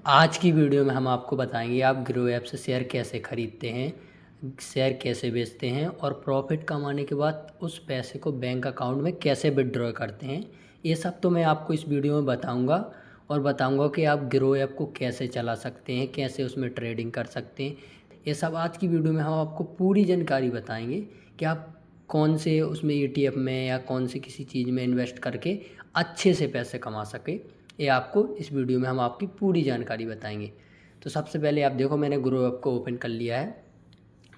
आज की वीडियो में हम आपको बताएंगे आप ग्रो ऐप से शेयर कैसे खरीदते हैं, शेयर कैसे बेचते हैं और प्रॉफिट कमाने के बाद उस पैसे को बैंक अकाउंट में कैसे विड्रॉ करते हैं। ये सब तो मैं आपको इस वीडियो में बताऊंगा और बताऊंगा कि आप ग्रो ऐप को कैसे चला सकते हैं, कैसे उसमें ट्रेडिंग कर सकते हैं। ये सब आज की वीडियो में हम आपको पूरी जानकारी बताएंगे कि आप कौन से उसमें ETF में या कौन से किसी चीज़ में इन्वेस्ट करके अच्छे से पैसे कमा सके। ये आपको इस वीडियो में हम आपकी पूरी जानकारी बताएंगे। तो सबसे पहले आप देखो, मैंने ग्रो ऐप को ओपन कर लिया है।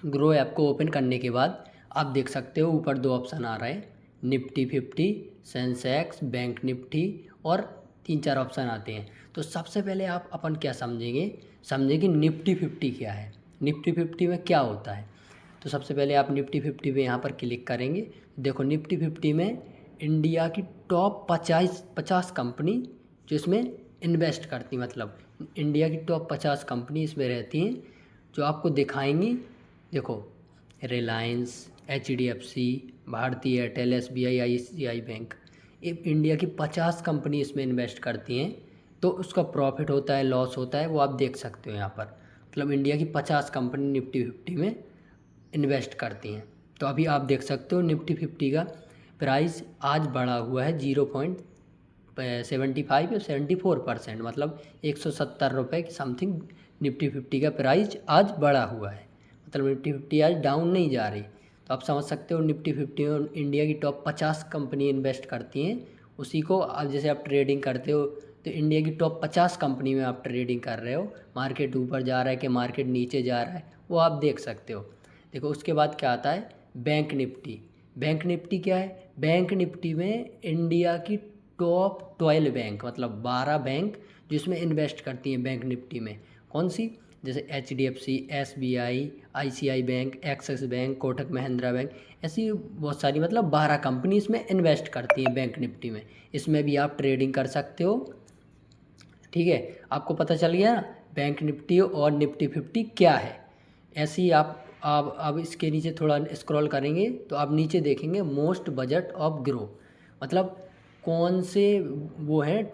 ग्रो ऐप को ओपन करने के बाद आप देख सकते हो ऊपर दो ऑप्शन आ रहा है, निफ्टी 50, सेंसेक्स, बैंक निफ्टी और 3-4 ऑप्शन आते हैं। तो सबसे पहले आप अपन क्या समझेंगे कि निफ्टी 50 क्या है, निफ्टी 50 में क्या होता है। तो सबसे पहले आप निफ्टी 50 पे यहाँ पर क्लिक करेंगे। देखो निफ्टी 50 में इंडिया की टॉप 50 कंपनी जो इसमें इन्वेस्ट करती, मतलब इंडिया की टॉप 50 कंपनी इसमें रहती हैं जो आपको दिखाएंगी। देखो रिलायंस, HDFC, भारतीय एयरटेल, SBI, ICICI बैंक, ये इंडिया की 50 कंपनी इसमें इन्वेस्ट करती हैं। तो उसका प्रॉफिट होता है, लॉस होता है, वो आप देख सकते हो यहाँ पर। मतलब इंडिया की 50 कंपनी निफ्टी 50 में इन्वेस्ट करती हैं। तो अभी आप देख सकते हो निफ्टी 50 का प्राइस आज बढ़ा हुआ है 0.75 या 74%, मतलब 170 रुपये की समथिंग निफ्टी 50 का प्राइस आज बढ़ा हुआ है। मतलब निफ्टी 50 आज डाउन नहीं जा रही। तो आप समझ सकते हो निफ्टी 50 में इंडिया की टॉप 50 कंपनी इन्वेस्ट करती हैं। उसी को अब जैसे आप ट्रेडिंग करते हो तो इंडिया की टॉप 50 कंपनी में आप ट्रेडिंग कर रहे हो, मार्केट ऊपर जा रहा है कि मार्केट नीचे जा रहा है वो आप देख सकते हो। देखो उसके बाद क्या आता है, बैंक निफ्टी। बैंक निफ्टी क्या है, बैंक निफ्टी में इंडिया की टॉप 12 बैंक, मतलब 12 बैंक जिसमें इन्वेस्ट करती हैं बैंक निफ्टी में। कौन सी, जैसे HDFC, SBI, ICICI bank, axis bank, Kotak Mahindra bank, ऐसी बहुत सारी, मतलब 12 कंपनी इसमें इन्वेस्ट करती हैं बैंक निफ्टी में। इसमें भी आप ट्रेडिंग कर सकते हो। ठीक है, आपको पता चल गया ना बैंक निफ्टी और निफ्टी 50 क्या है। ऐसे ही आप अब इसके नीचे थोड़ा स्क्रॉल करेंगे तो आप नीचे देखेंगे मोस्ट बजट ऑफ ग्रो, मतलब कौन से वो हैं,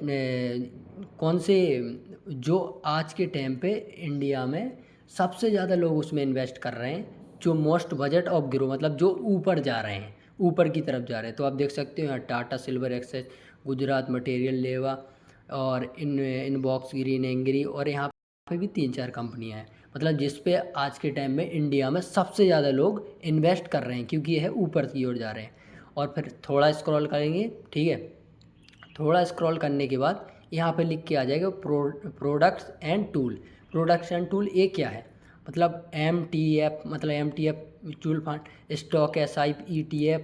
कौन से जो आज के टाइम पे इंडिया में सबसे ज़्यादा लोग उसमें इन्वेस्ट कर रहे हैं, जो मोस्ट बजट ऑफ ग्रो, मतलब जो ऊपर जा रहे हैं, ऊपर की तरफ जा रहे हैं। तो आप देख सकते हो यहाँ Tata silver access, Gujarat material लेवा और इनबॉक्स ग्रीन एंग्री, और यहाँ पे भी 3-4 कंपनियाँ हैं, मतलब जिस पे आज के टाइम में इंडिया में सबसे ज़्यादा लोग इन्वेस्ट कर रहे हैं, क्योंकि यह ऊपर की ओर जा रहे हैं। और फिर थोड़ा स्क्रॉल करेंगे, ठीक है, थोड़ा स्क्रॉल करने के बाद यहाँ पे लिख के आ जाएगा products and tool. Products and tool ये क्या है, मतलब MTF, मतलब MTF mutual fund, stock, SIP, ETF,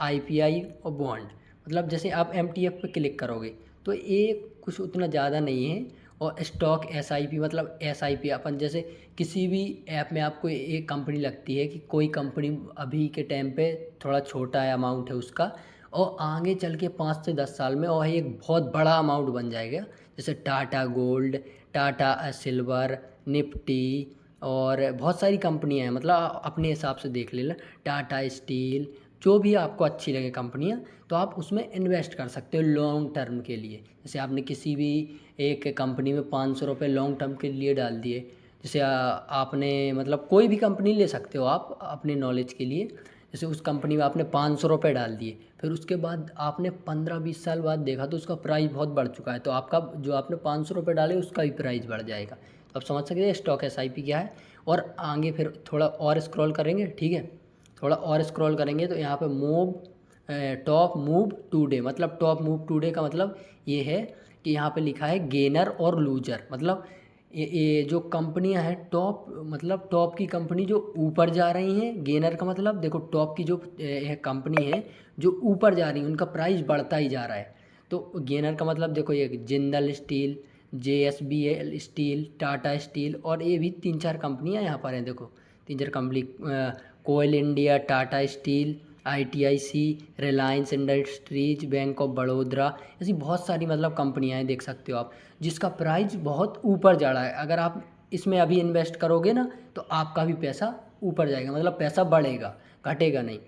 IPI और बॉन्ड। मतलब जैसे आप MTF पे क्लिक करोगे तो ये कुछ उतना ज़्यादा नहीं है। और स्टॉक, SIP, मतलब SIP अपन जैसे किसी भी ऐप में आपको एक कंपनी लगती है कि कोई कंपनी अभी के टाइम पे थोड़ा छोटा है, अमाउंट है उसका, और आगे चल के 5 से 10 साल में और एक बहुत बड़ा अमाउंट बन जाएगा। जैसे Tata gold, Tata silver, Nifty और बहुत सारी कंपनियां हैं, मतलब अपने हिसाब से देख लेना, टाटा स्टील, जो भी आपको अच्छी लगे कंपनियां, तो आप उसमें इन्वेस्ट कर सकते हो लॉन्ग टर्म के लिए। जैसे आपने किसी भी एक कंपनी में 500 रुपये लॉन्ग टर्म के लिए डाल दिए, जैसे आपने, मतलब कोई भी कंपनी ले सकते हो आप अपने नॉलेज के लिए। जैसे उस कंपनी में आपने 500 रुपये डाल दिए, फिर उसके बाद आपने 15-20 साल बाद देखा तो उसका प्राइस बहुत बढ़ चुका है, तो आपका जो आपने 500 रुपये डाले उसका भी प्राइस बढ़ जाएगा। तो आप समझ सकते हैं स्टॉक SIP क्या है। और आगे फिर थोड़ा और स्क्रॉल करेंगे, ठीक है, थोड़ा और स्क्रॉल करेंगे तो यहाँ पे टॉप मूव टुडे, मतलब टॉप मूव टुडे का मतलब ये है कि यहाँ पे लिखा है गेनर और लूजर, मतलब ये जो कंपनियां हैं टॉप, मतलब टॉप की कंपनी जो ऊपर जा रही हैं। गेनर का मतलब देखो टॉप की जो कंपनी है जो ऊपर जा रही है उनका प्राइस बढ़ता ही जा रहा है। तो गेनर का मतलब देखो ये Jindal steel, JSBL steel, Tata steel, और ये भी 3-4 कंपनियां यहाँ पर हैं। देखो 3-4 company, coal India, Tata steel, ITIC, Reliance industries, bank of Baroda, ऐसी बहुत सारी मतलब कंपनियां हैं, देख सकते हो आप, जिसका प्राइस बहुत ऊपर जा रहा है। अगर आप इसमें अभी इन्वेस्ट करोगे ना तो आपका भी पैसा ऊपर जाएगा, मतलब पैसा बढ़ेगा, घटेगा नहीं।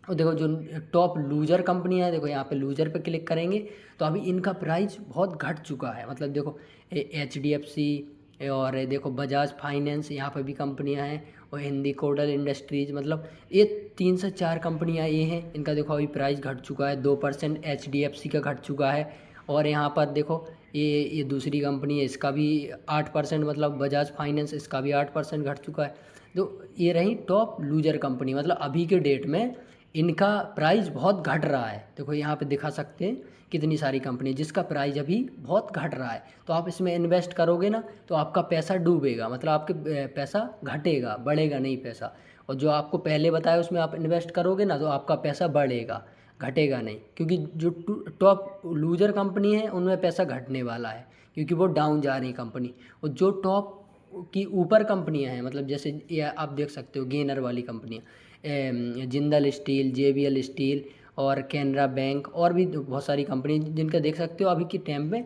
और देखो जो टॉप लूजर कंपनियाँ हैं, देखो यहाँ पे लूजर पे क्लिक करेंगे तो अभी इनका प्राइस बहुत घट चुका है। मतलब देखो HDFC और देखो बजाज फाइनेंस, यहाँ पे भी कंपनियाँ हैं, और हिंदी कोडल इंडस्ट्रीज, मतलब ये 3 से 4 कंपनियाँ ये हैं। इनका देखो अभी प्राइस घट चुका है, 2% HDFC का घट चुका है। और यहाँ पर देखो ये दूसरी कंपनी है, इसका भी 8%, मतलब बजाज फाइनेंस, इसका भी 8% घट चुका है। तो ये रही टॉप लूजर कंपनी, मतलब अभी के डेट में इनका प्राइस बहुत घट रहा है। देखो यहाँ पे दिखा सकते हैं कितनी सारी कंपनी जिसका प्राइस अभी बहुत घट रहा है। तो आप इसमें इन्वेस्ट करोगे ना तो आपका पैसा डूबेगा, मतलब आपके पैसा घटेगा, बढ़ेगा नहीं पैसा। और जो आपको पहले बताया उसमें आप इन्वेस्ट करोगे ना तो आपका पैसा बढ़ेगा, घटेगा नहीं। क्योंकि जो टॉप लूजर कंपनी है उनमें पैसा घटने वाला है, क्योंकि वो डाउन जा रही कंपनी। और जो टॉप की ऊपर कंपनियां हैं, मतलब जैसे ये आप देख सकते हो गेनर वाली कंपनियां, जिंदल स्टील, JBL स्टील और कैनरा बैंक, और भी बहुत सारी कंपनी जिनका देख सकते हो अभी के टाइम में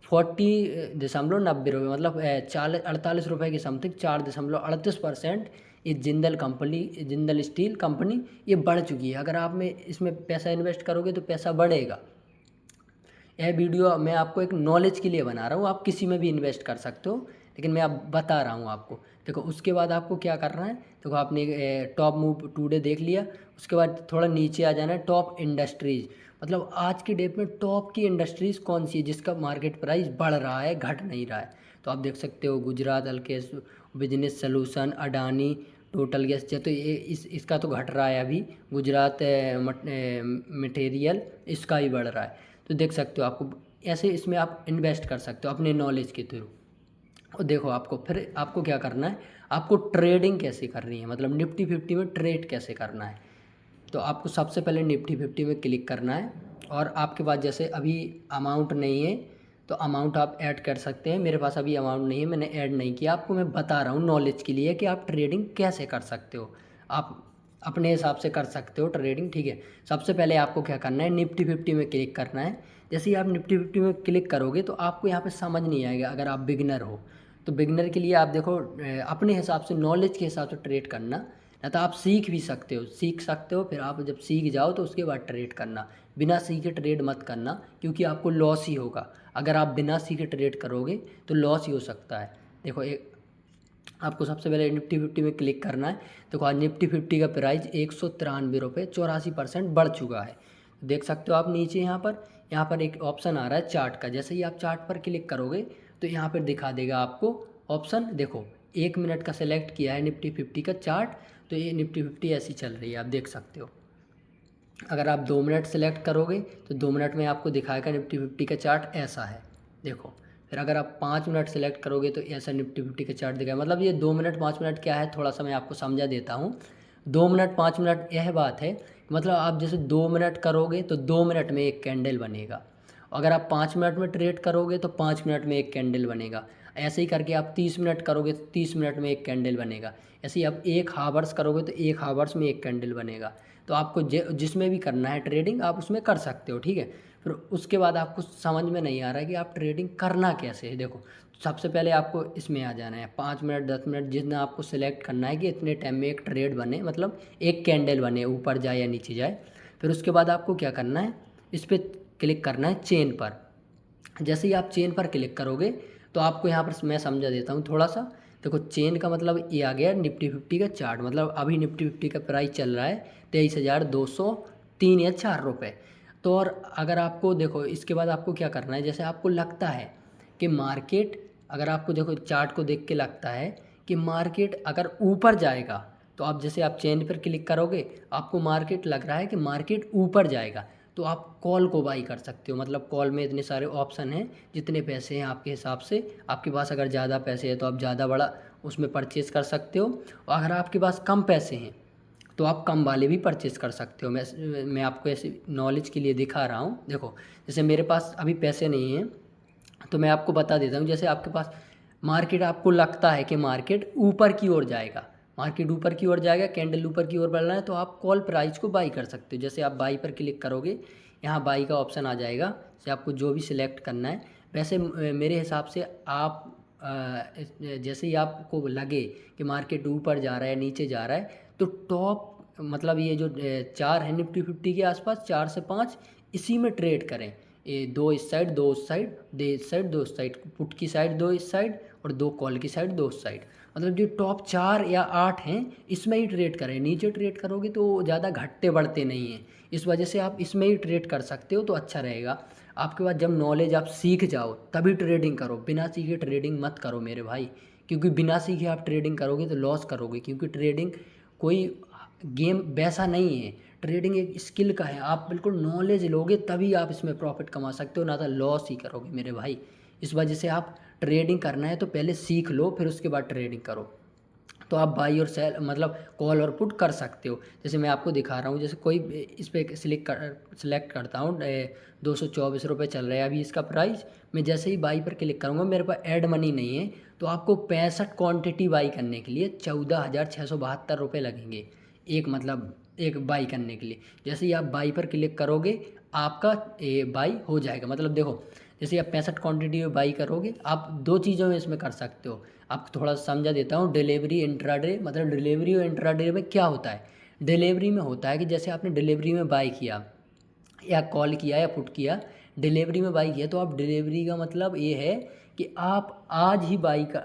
40.90 रुपये, मतलब 48 रुपये के समथिंग, 4.38% ये जिंदल स्टील कंपनी ये बढ़ चुकी है। अगर आप में इसमें पैसा इन्वेस्ट करोगे तो पैसा बढ़ेगा। यह वीडियो मैं आपको एक नॉलेज के लिए बना रहा हूँ, आप किसी में भी इन्वेस्ट कर सकते हो, लेकिन मैं अब बता रहा हूँ आपको। देखो उसके बाद आपको क्या करना है, देखो आपने टॉप मूव टुडे देख लिया, उसके बाद थोड़ा नीचे आ जाना है टॉप इंडस्ट्रीज़। मतलब आज की डेट में टॉप की इंडस्ट्रीज़ कौन सी है जिसका मार्केट प्राइस बढ़ रहा है, घट नहीं रहा है। तो आप देख सकते हो Gujarat Alkesh business solution, Adani, total gas, तो ये इसका तो घट रहा है अभी। गुजरात मटेरियल, इसका ही बढ़ रहा है। तो देख सकते हो, आपको ऐसे इसमें आप इन्वेस्ट कर सकते हो अपने नॉलेज के थ्रू। और देखो आपको फिर आपको क्या करना है, आपको ट्रेडिंग कैसे करनी है, मतलब निफ्टी 50 में ट्रेड कैसे करना है। तो आपको सबसे पहले निफ्टी 50 में क्लिक करना है, और आपके पास जैसे अभी अमाउंट नहीं है तो अमाउंट आप ऐड कर सकते हैं। मेरे पास अभी अमाउंट नहीं है, मैंने ऐड नहीं किया। आपको मैं बता रहा हूँ नॉलेज के लिए कि आप ट्रेडिंग कैसे कर सकते हो, आप अपने हिसाब से कर सकते हो ट्रेडिंग, ठीक है। सबसे पहले आपको क्या करना है, निफ्टी 50 में क्लिक करना है। जैसे ही आप निफ्टी 50 में क्लिक करोगे तो आपको यहाँ पे समझ नहीं आएगा अगर आप बिगनर हो। तो बिगनर के लिए आप देखो अपने हिसाब से, नॉलेज के हिसाब से ट्रेड करना, या तो आप सीख भी सकते हो, सीख सकते हो, फिर आप जब सीख जाओ तो उसके बाद ट्रेड करना। बिना सीखे ट्रेड मत करना, क्योंकि आपको लॉस ही होगा। अगर आप बिना सीखे ट्रेड करोगे तो लॉस ही हो सकता है। देखो एक आपको सबसे पहले निफ्टी 50 में क्लिक करना है। देखो आज निफ्टी 50 का प्राइस 193 रुपये 84% बढ़ चुका है। देख सकते हो आप नीचे यहाँ पर एक ऑप्शन आ रहा है चार्ट का। जैसे ही आप चार्ट पर क्लिक करोगे तो यहाँ पर दिखा देगा आपको ऑप्शन। देखो 1 मिनट का सेलेक्ट किया है निफ्टी 50 का चार्ट, तो ये निफ्टी 50 ऐसी चल रही है, आप देख सकते हो। अगर आप 2 मिनट सेलेक्ट करोगे तो 2 मिनट में आपको दिखाएगा निफ्टी 50 का चार्ट ऐसा है, देखो। फिर अगर आप 5 मिनट सेलेक्ट करोगे तो ऐसा निफ्टी 50 का चार्ट दिखाएगा। मतलब ये 2 मिनट 5 मिनट क्या है, थोड़ा सा मैं आपको समझा देता हूँ। 2 मिनट 5 मिनट यह बात है, मतलब आप जैसे 2 मिनट करोगे तो 2 मिनट में एक कैंडल बनेगा। अगर आप 5 मिनट में ट्रेड करोगे तो 5 मिनट में एक कैंडल बनेगा। ऐसे ही करके आप 30 मिनट करोगे तो 30 मिनट में एक कैंडल बनेगा। ऐसे ही आप 1 हावर्स करोगे तो 1 हावर्स में एक कैंडल बनेगा। तो आपको जिसमें भी करना है ट्रेडिंग आप उसमें कर सकते हो, ठीक है। फिर उसके बाद आपको समझ में नहीं आ रहा है कि आप ट्रेडिंग करना कैसे है। देखो सबसे पहले आपको इसमें आ जाना है, 5 मिनट 10 मिनट जितना आपको सिलेक्ट करना है कि इतने टाइम में एक ट्रेड बने, मतलब एक कैंडल बने, ऊपर जाए या नीचे जाए। फिर उसके बाद आपको क्या करना है, इस पर क्लिक करना है चेन पर। जैसे ही आप चेन पर क्लिक करोगे तो आपको यहाँ पर मैं समझा देता हूँ थोड़ा सा। देखो चेन का मतलब ये आ गया निफ्टी 50 का चार्ट, मतलब अभी निफ्टी 50 का प्राइस चल रहा है 23,203 या 4 रुपये। तो और अगर आपको देखो इसके बाद आपको क्या करना है, जैसे आपको लगता है कि मार्केट, अगर आपको देखो चार्ट को देख के लगता है कि मार्केट अगर ऊपर जाएगा, तो आप जैसे आप चेन पर क्लिक करोगे, आपको मार्केट लग रहा है कि मार्केट ऊपर जाएगा, तो आप कॉल को बाई कर सकते हो। मतलब कॉल में इतने सारे ऑप्शन हैं, जितने पैसे हैं आपके हिसाब से, आपके पास अगर ज़्यादा पैसे हैं तो आप ज़्यादा बड़ा उसमें परचेज़ कर सकते हो, और अगर आपके पास कम पैसे हैं तो आप कम वाले भी परचेज़ कर सकते हो। मैं आपको ऐसे नॉलेज के लिए दिखा रहा हूँ। देखो जैसे मेरे पास अभी पैसे नहीं हैं तो मैं आपको बता देता हूँ। जैसे आपके पास मार्केट, आपको लगता है कि मार्केट ऊपर की ओर जाएगा, मार्केट ऊपर की ओर जाएगा, कैंडल ऊपर की ओर बढ़ रहा है, तो आप कॉल प्राइस को बाई कर सकते हो। जैसे आप बाई पर क्लिक करोगे, यहाँ बाई का ऑप्शन आ जाएगा, जैसे आपको जो भी सिलेक्ट करना है। वैसे मेरे हिसाब से आप जैसे ही आपको लगे कि मार्केट ऊपर जा रहा है नीचे जा रहा है, तो टॉप मतलब ये जो 4 है निफ्टी 50 के आसपास, 4 से 5 इसी में ट्रेड करें। ये 2 इस साइड, 2 उस साइड, दो इस साइड, 2 उस साइड, पुट की साइड 2 इस साइड और 2 कॉल की साइड 2 उस साइड। मतलब जो टॉप 4 या 8 हैं इसमें ही ट्रेड करें। नीचे ट्रेड करोगे तो ज़्यादा घटते बढ़ते नहीं हैं, इस वजह से आप इसमें ही ट्रेड कर सकते हो तो अच्छा रहेगा। आपके पास जब नॉलेज आप सीख जाओ तभी ट्रेडिंग करो, बिना सीखे ट्रेडिंग मत करो मेरे भाई, क्योंकि बिना सीखे आप ट्रेडिंग करोगे तो लॉस करोगे। क्योंकि ट्रेडिंग कोई गेम वैसा नहीं है, ट्रेडिंग एक स्किल का है। आप बिल्कुल नॉलेज लोगे तभी आप इसमें प्रॉफिट कमा सकते हो, ना तो लॉस ही करोगे मेरे भाई। इस वजह से आप ट्रेडिंग करना है तो पहले सीख लो, फिर उसके बाद ट्रेडिंग करो। तो आप बाई और सेल मतलब कॉल और पुट कर सकते हो। जैसे मैं आपको दिखा रहा हूँ, जैसे कोई इस पर सिलेक्ट करता हूँ, 224 रुपये चल रहा है अभी इसका प्राइस। मैं जैसे ही बाई पर क्लिक करूँगा, मेरे पास ऐड मनी नहीं है, तो आपको 65 क्वांटिटी बाई करने के लिए 14,672 रुपये लगेंगे, एक मतलब एक बाई करने के लिए। जैसे ही आप बाई पर क्लिक करोगे आपका बाई हो जाएगा। मतलब देखो, जैसे आप 65 क्वांटिटी में बाई करोगे, आप 2 चीज़ों में इसमें कर सकते हो। आपको थोड़ा समझा देता हूँ, डिलीवरी इंट्राडे, मतलब डिलीवरी और इंट्राडे में क्या होता है। डिलीवरी में होता है कि जैसे आपने डिलीवरी में बाई किया या कॉल किया या पुट किया, डिलीवरी में बाई किया, तो आप डिलीवरी का मतलब ये है कि आप आज ही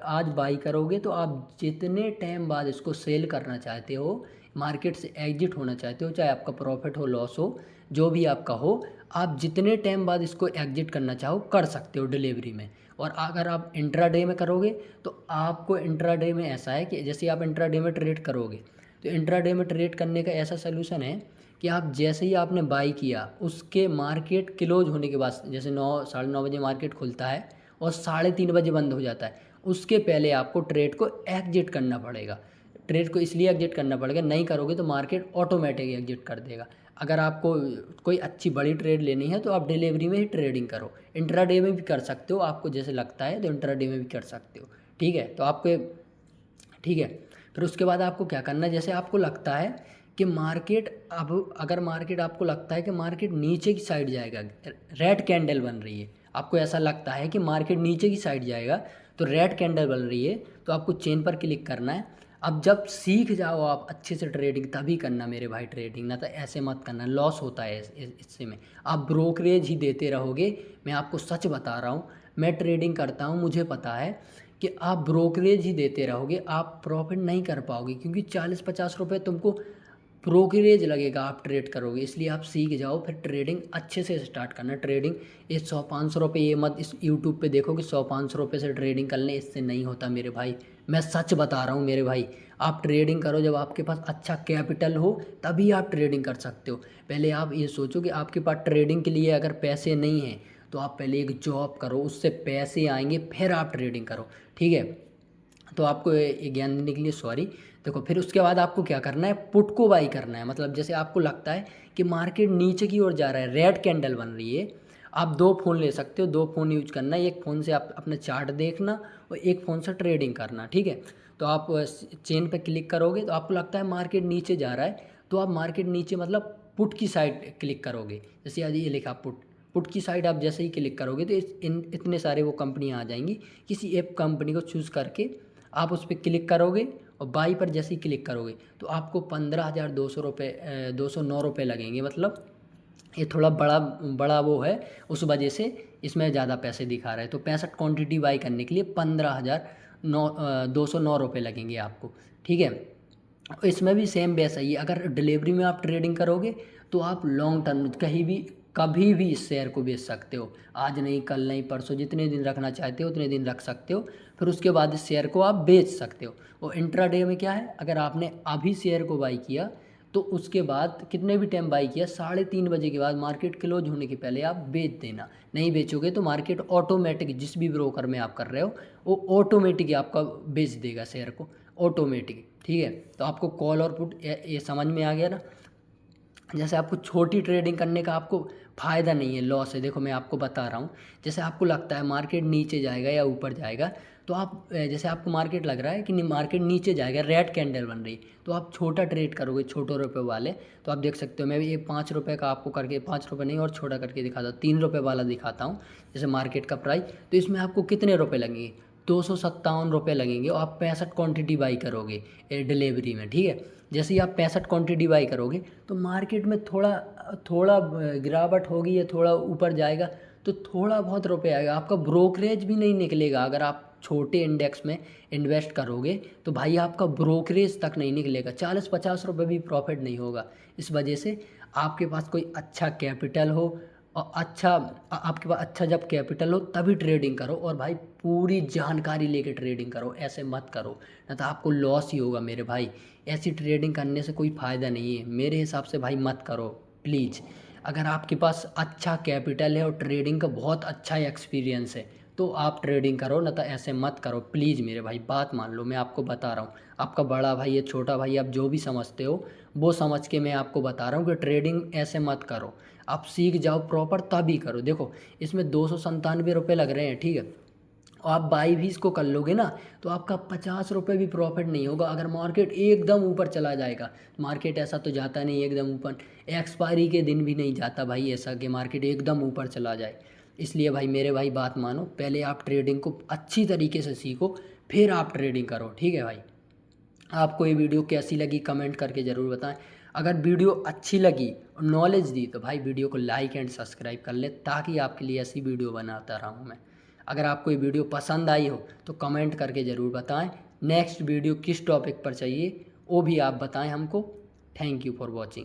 आज बाई करोगे, तो आप जितने टाइम बाद इसको सेल करना चाहते हो, मार्केट से एग्जिट होना चाहते हो, चाहे आपका प्रॉफिट हो लॉस हो जो भी आपका हो, आप जितने टाइम बाद इसको एग्जिट करना चाहो कर सकते हो डिलीवरी में। और अगर आप इंट्राडे में करोगे तो आपको इंट्राडे में ऐसा है कि जैसे आप इंट्राडे में ट्रेड करोगे, तो इंट्राडे में ट्रेड करने का ऐसा सोल्यूशन है कि आप जैसे ही आपने बाई किया, उसके मार्केट क्लोज होने के बाद, जैसे 9 साढ़े 9 बजे मार्केट खुलता है और 3:30 बजे बंद हो जाता है, उसके पहले आपको ट्रेड को एग्जिट करना पड़ेगा। ट्रेड को इसलिए एग्जिट करना पड़ेगा, नहीं करोगे तो मार्केट ऑटोमेटिक एग्जिट कर देगा। अगर आपको कोई अच्छी बड़ी ट्रेड लेनी है तो आप डिलीवरी में ही ट्रेडिंग करो। इंट्राडे में भी कर सकते हो, आपको जैसे लगता है तो इंट्राडे में भी कर सकते हो। ठीक है, तो आपको ठीक है। फिर उसके बाद आपको क्या करना है, जैसे आपको लगता है कि मार्केट, अब अगर मार्केट आपको लगता है कि मार्केट नीचे की साइड जाएगा, रेड कैंडल बन रही है, आपको ऐसा लगता है कि मार्केट नीचे की साइड जाएगा, तो रेड कैंडल बन रही है, तो आपको चेन पर क्लिक करना है। अब जब सीख जाओ आप अच्छे से ट्रेडिंग तभी करना मेरे भाई ट्रेडिंग, ना तो ऐसे मत करना, लॉस होता है इससे में। आप ब्रोकरेज ही देते रहोगे, मैं आपको सच बता रहा हूँ, मैं ट्रेडिंग करता हूँ, मुझे पता है कि आप ब्रोकरेज ही देते रहोगे, आप प्रॉफिट नहीं कर पाओगे, क्योंकि 40-50 रुपये तुमको ब्रोकरेज लगेगा आप ट्रेड करोगे। इसलिए आप सीख जाओ, फिर ट्रेडिंग अच्छे से स्टार्ट करना। ट्रेडिंग ये 100-500 रुपये ये मत इस यूट्यूब पे देखो कि 100-500 रुपये से ट्रेडिंग कर लें, इससे नहीं होता मेरे भाई, मैं सच बता रहा हूँ मेरे भाई। आप ट्रेडिंग करो जब आपके पास अच्छा कैपिटल हो, तभी आप ट्रेडिंग कर सकते हो। पहले आप ये सोचो कि आपके पास ट्रेडिंग के लिए अगर पैसे नहीं हैं, तो आप पहले एक जॉब करो, उससे पैसे आएंगे, फिर आप ट्रेडिंग करो। ठीक है, तो आपको ये ज्ञान देने के लिए सॉरी। देखो, फिर उसके बाद आपको क्या करना है, पुट को बाई करना है। मतलब जैसे आपको लगता है कि मार्केट नीचे की ओर जा रहा है, रेड कैंडल बन रही है, आप 2 फ़ोन ले सकते हो, 2 फ़ोन यूज करना है। एक फ़ोन से आप अपने चार्ट देखना और एक फ़ोन से ट्रेडिंग करना। ठीक है, तो आप चेन पे क्लिक करोगे, तो आपको लगता है मार्केट नीचे जा रहा है, तो आप मार्केट नीचे मतलब पुट की साइड क्लिक करोगे। जैसे आज ये लिखा पुट, पुट की साइड आप जैसे ही क्लिक करोगे तो इतने सारे वो कंपनियाँ आ जाएंगी। किसी एक कंपनी को चूज़ करके आप उस पर क्लिक करोगे और बाई पर जैसे ही क्लिक करोगे तो आपको 15,200 रुपये 209 रुपये लगेंगे। मतलब ये थोड़ा बड़ा बड़ा वो है, उस वजह से इसमें ज़्यादा पैसे दिखा रहा है। तो 65 क्वान्टिटी बाई करने के लिए 15,209 रुपये लगेंगे आपको। ठीक है, इसमें भी सेम वैसा ही है। अगर डिलीवरी में आप ट्रेडिंग करोगे तो आप लॉन्ग टर्म कहीं भी कभी भी इस शेयर को बेच सकते हो, आज नहीं, कल नहीं, परसों, जितने दिन रखना चाहते हो उतने दिन रख सकते हो, फिर उसके बाद इस शेयर को आप बेच सकते हो। और इंट्राडे में क्या है, अगर आपने अभी शेयर को बाई किया तो उसके बाद कितने भी टाइम बाई किया, 3:30 बजे के बाद मार्केट क्लोज होने के पहले आप बेच देना। नहीं बेचोगे तो मार्केट ऑटोमेटिक, जिस भी ब्रोकर में आप कर रहे हो वो ऑटोमेटिक आपका बेच देगा शेयर को, ऑटोमेटिक। ठीक है, तो आपको कॉल और पुट ये समझ में आ गया ना। जैसे आपको छोटी ट्रेडिंग करने का आपको फ़ायदा नहीं है, लॉस है। देखो मैं आपको बता रहा हूँ, जैसे आपको लगता है मार्केट नीचे जाएगा या ऊपर जाएगा, तो आप जैसे आपको मार्केट लग रहा है कि मार्केट नीचे जाएगा, रेड कैंडल बन रही, तो आप छोटा ट्रेड करोगे, छोटे रुपए वाले। तो आप देख सकते हो, मैं भी ये 5 रुपये का आपको करके, 5 रुपये नहीं और छोटा करके दिखाता हूँ, 3 रुपये वाला दिखाता हूँ। जैसे मार्केट का प्राइस, तो इसमें आपको कितने रुपये लगेंगे, ₹257 लगेंगे और आप 65 क्वांटिटी बाई करोगे डिलीवरी में, ठीक है। जैसे ही आप 65 क्वांटिटी बाई करोगे तो मार्केट में थोड़ा थोड़ा गिरावट होगी या थोड़ा ऊपर जाएगा तो थोड़ा बहुत रुपये आएगा, आपका ब्रोकरेज भी नहीं निकलेगा। अगर आप छोटे इंडेक्स में इन्वेस्ट करोगे तो भाई आपका ब्रोकरेज तक नहीं निकलेगा, 40-50 रुपये भी प्रॉफिट नहीं होगा। इस वजह से आपके पास कोई अच्छा कैपिटल हो और आपके पास अच्छा जब कैपिटल हो तभी ट्रेडिंग करो, और भाई पूरी जानकारी लेके ट्रेडिंग करो, ऐसे मत करो ना तो आपको लॉस ही होगा मेरे भाई। ऐसी ट्रेडिंग करने से कोई फ़ायदा नहीं है मेरे हिसाब से भाई, मत करो प्लीज़। अगर आपके पास अच्छा कैपिटल है और ट्रेडिंग का बहुत अच्छा एक्सपीरियंस है तो आप ट्रेडिंग करो, ना तो ऐसे मत करो प्लीज़ मेरे भाई, बात मान लो। मैं आपको बता रहा हूँ, आपका बड़ा भाई या छोटा भाई, आप जो भी समझते हो वो समझ के मैं आपको बता रहा हूँ कि ट्रेडिंग ऐसे मत करो। आप सीख जाओ प्रॉपर तभी करो। देखो इसमें ₹297 लग रहे हैं, ठीक है, और आप बाई भी इसको कर लोगे ना तो आपका 50 रुपये भी प्रॉफिट नहीं होगा। अगर मार्केट एकदम ऊपर चला जाएगा, मार्केट ऐसा तो जाता नहीं एकदम ऊपर, एक्सपायरी के दिन भी नहीं जाता भाई ऐसा कि मार्केट एकदम ऊपर चला जाए। इसलिए भाई मेरे भाई बात मानो, पहले आप ट्रेडिंग को अच्छी तरीके से सीखो फिर आप ट्रेडिंग करो, ठीक है भाई। आपको ये वीडियो कैसी लगी कमेंट करके ज़रूर बताएं। अगर वीडियो अच्छी लगी और नॉलेज दी तो भाई वीडियो को लाइक एंड सब्सक्राइब कर ले, ताकि आपके लिए ऐसी वीडियो बनाता रहूँ मैं। अगर आपको ये वीडियो पसंद आई हो तो कमेंट करके ज़रूर बताएं। नेक्स्ट वीडियो किस टॉपिक पर चाहिए वो भी आप बताएं हमको। Thank you for watching.